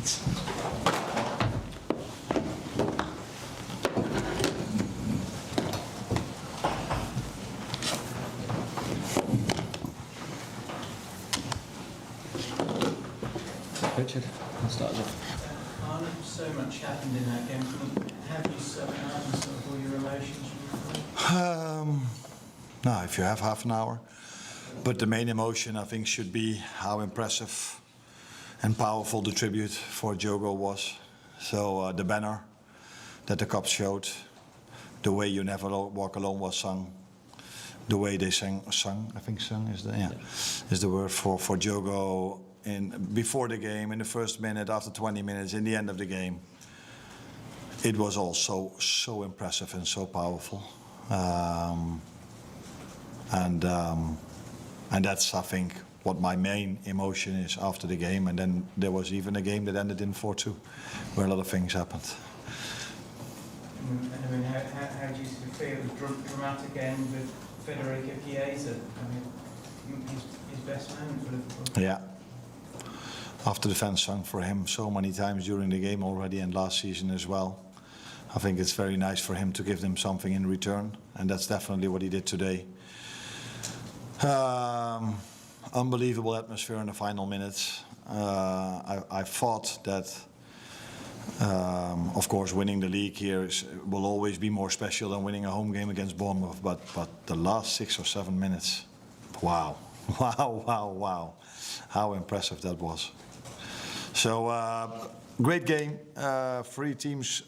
Thanks. Richard, I'll start us off. Arne, so much happened in that game. Have you summed up and sort of all your emotions from No, if you have half an hour. But the main emotion, I think, should be how impressive and powerful the tribute for Diogo was. So the banner that the cops showed, the way "You Never Walk Alone" was sung, the way they sung is the word for Diogo before the game, in the first minute, after 20 minutes, in the end of the game. It was all so impressive and so powerful. And that's, I think, what my main emotion is after the game. And then there was even a game that ended in 4-2, where a lot of things happened. I mean, how do you feel the dramatic end with Federico Chiesa? I mean, his best moment for Liverpool. Yeah. After the fans sung for him so many times during the game already and last season as well. I think it's very nice for him to give them something in return, and that's definitely what he did today. Unbelievable atmosphere in the final minutes. I thought that, of course, winning the league here will always be more special than winning a home game against Bournemouth, but the last 6 or 7 minutes, wow, wow, how impressive that was. So, great game, 3 teams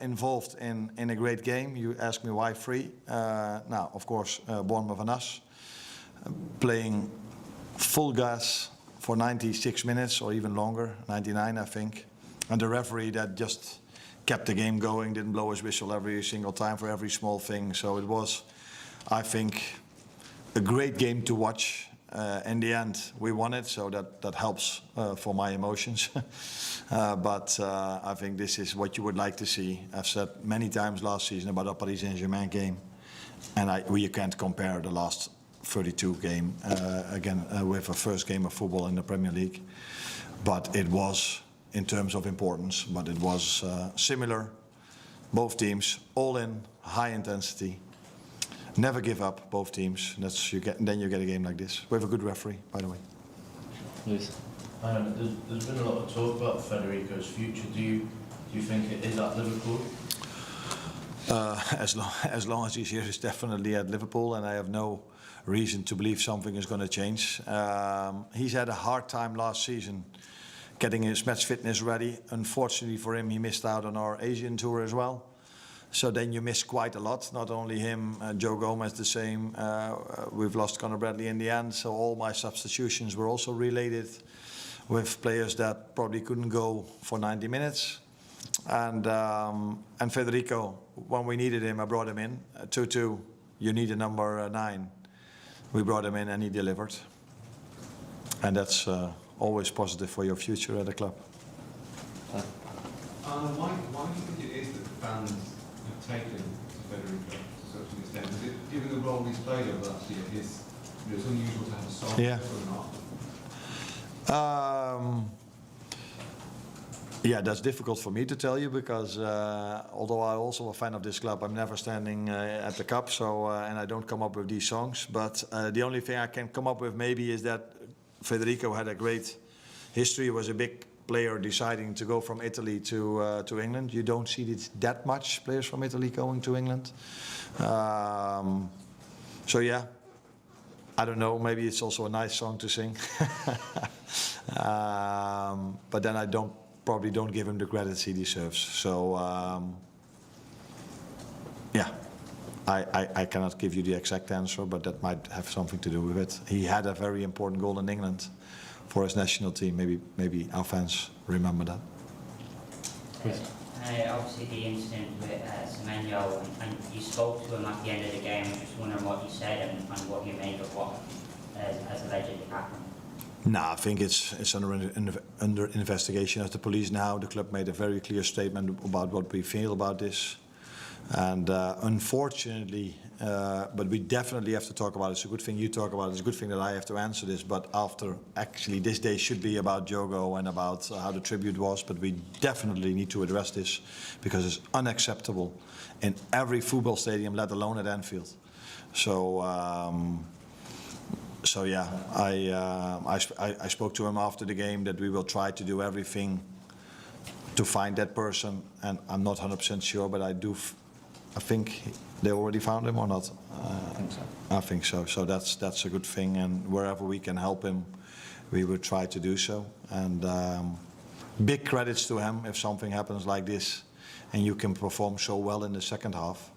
involved in a great game. You ask me why 3. Now, of course, Bournemouth and us, playing full gas for 96 minutes or even longer, 99 I think. And the referee that just kept the game going, didn't blow his whistle every single time for every small thing. So it was, I think, a great game to watch. In the end, we won it, so that helps for my emotions. But I think this is what you would like to see. I've said many times last season about the Paris Saint-Germain game, and you can't compare the last 32 game again with a first game of football in the Premier League. But it was, in terms of importance, but it was similar. Both teams, all in, high intensity. Never give up, both teams. Then you get a game like this. We have a good referee, by the way. Please. There's been a lot of talk about Federico's future. Do you think it is at Liverpool? As long as he's here, he's definitely at Liverpool, and I have no reason to believe something is going to change. He's had a hard time last season getting his match fitness ready. Unfortunately for him, he missed out on our Asian tour as well. So then you miss quite a lot. Not only him, Joe Gomez the same. We've lost Conor Bradley in the end. So all my substitutions were also related with players that probably couldn't go for 90 minutes. And Federico, when we needed him, I brought him in. 2-2, you need a number 9. We brought him in and he delivered. And that's always positive for your future at the club. Why do you think it is that the fans have taken to Federico to such an extent? Is it, given the role he's played over last year, it's unusual to have a song or not? Yeah, that's difficult for me to tell you because although I'm also a fan of this club, I'm never standing at the cup, so and I don't come up with these songs. But the only thing I can come up with maybe is that Federico had a great history. He was a big player deciding to go from Italy to England. You don't see it that much players from Italy going to England. So yeah, I don't know. Maybe it's also a nice song to sing. But then I probably don't give him the credit he deserves. So yeah, I cannot give you the exact answer, but that might have something to do with it. He had a very important goal in England for his national team. Maybe our fans remember that. Obviously the incident with Semenyo, and you spoke to him at the end of the game. I'm just wondering what you said and what you made of what has allegedly happened. No, I think it's under investigation at the police now. The club made a very clear statement about what we feel about this. And unfortunately, but we definitely have to talk about it. It's a good thing you talk about it. It's a good thing that I have to answer this. But after, actually, this day should be about Jogo and about how the tribute was. But we definitely need to address this because it's unacceptable in every football stadium, let alone at Anfield. So, yeah, I spoke to him after the game that we will try to do everything to find that person. And I'm not 100% sure, but I think they already found him or not? I think so. I think so. So that's a good thing. And wherever we can help him, we will try to do so. And big credits to him if something happens like this and you can perform so well in the second half.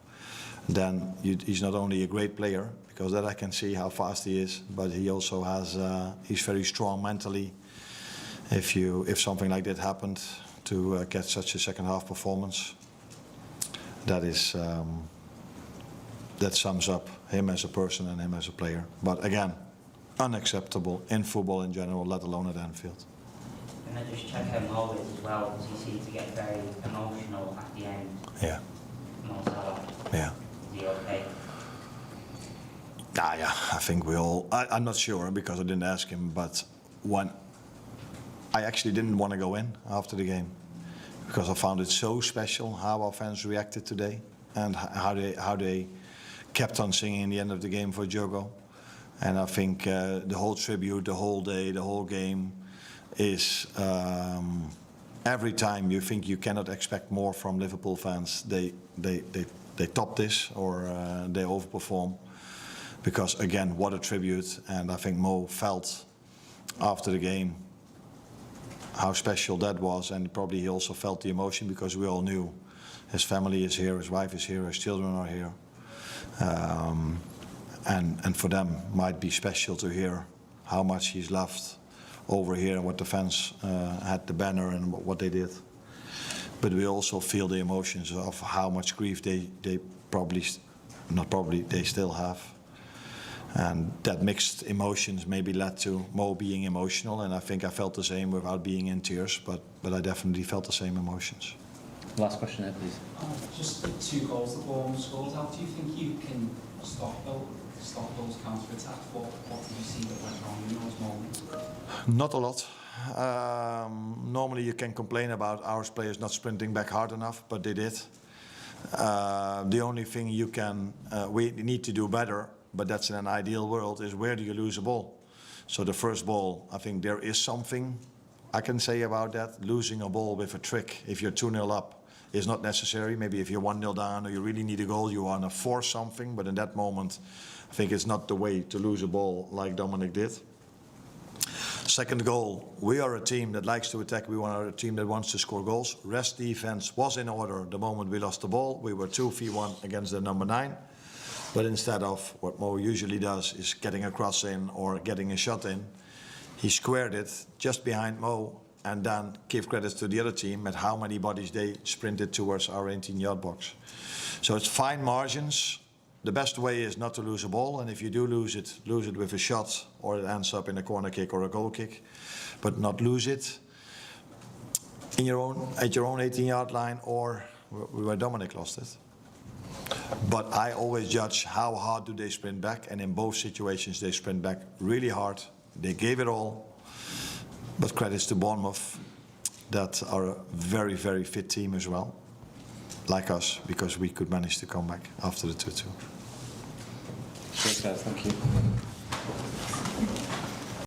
Then he's not only a great player, because that I can see how fast he is, but he also has he's very strong mentally. If something like that happened, to get such a second half performance, that sums up him as a person and him as a player. But again, unacceptable in football in general, let alone at Anfield. Can I just check how Mo is as well, because he seemed to get very emotional at the end. Yeah. Mo Salah. Yeah. Is he okay? Yeah, I think we all. I'm not sure because I didn't ask him, but I actually didn't want to go in after the game because I found it so special how our fans reacted today and how they kept on singing in the end of the game for Jogo. And I think the whole tribute, the whole day, the whole game is every time you think you cannot expect more from Liverpool fans, they top this or they overperform. Because again, what a tribute, and I think Mo felt after the game how special that was, and probably he also felt the emotion because we all knew his family is here, his wife is here, his children are here. And for them might be special to hear how much he's loved over here and what the fans had the banner and what they did. But we also feel the emotions of how much grief they still have. And that mixed emotions maybe led to Mo being emotional, and I think I felt the same without being in tears, but I definitely felt the same emotions. Last question there, please. Just the 2 goals that Bournemouth scored, how do you think you can stop those counter-attacks? What did you see that went wrong in those moments? Not a lot. Normally you can complain about our players not sprinting back hard enough, but they did. The only thing we need to do better, but that's in an ideal world, is where do you lose a ball? So the first ball, I think there is something I can say about that. Losing a ball with a trick, if you're 2-0 up, is not necessary. Maybe if you're 1-0 down or you really need a goal, you want to force something. But in that moment, I think it's not the way to lose a ball like Dominic did. Second goal, we are a team that likes to attack. We are a team that wants to score goals. Rest defense was in order the moment we lost the ball. We were 2v1 against the number 9. But instead of what Mo usually does is getting a cross in or getting a shot in, he squared it just behind Mo and then give credits to the other team at how many bodies they sprinted towards our 18-yard box. So it's fine margins. The best way is not to lose a ball, and if you do lose it with a shot or it ends up in a corner kick or a goal kick, but not lose it at your own 18-yard line or where Dominic lost it. But I always judge how hard do they sprint back, and in both situations they sprint back really hard. They gave it all, but credits to Bournemouth that are a very, very fit team as well, like us, because we could manage to come back after the 2-2. Great, guys, thank you.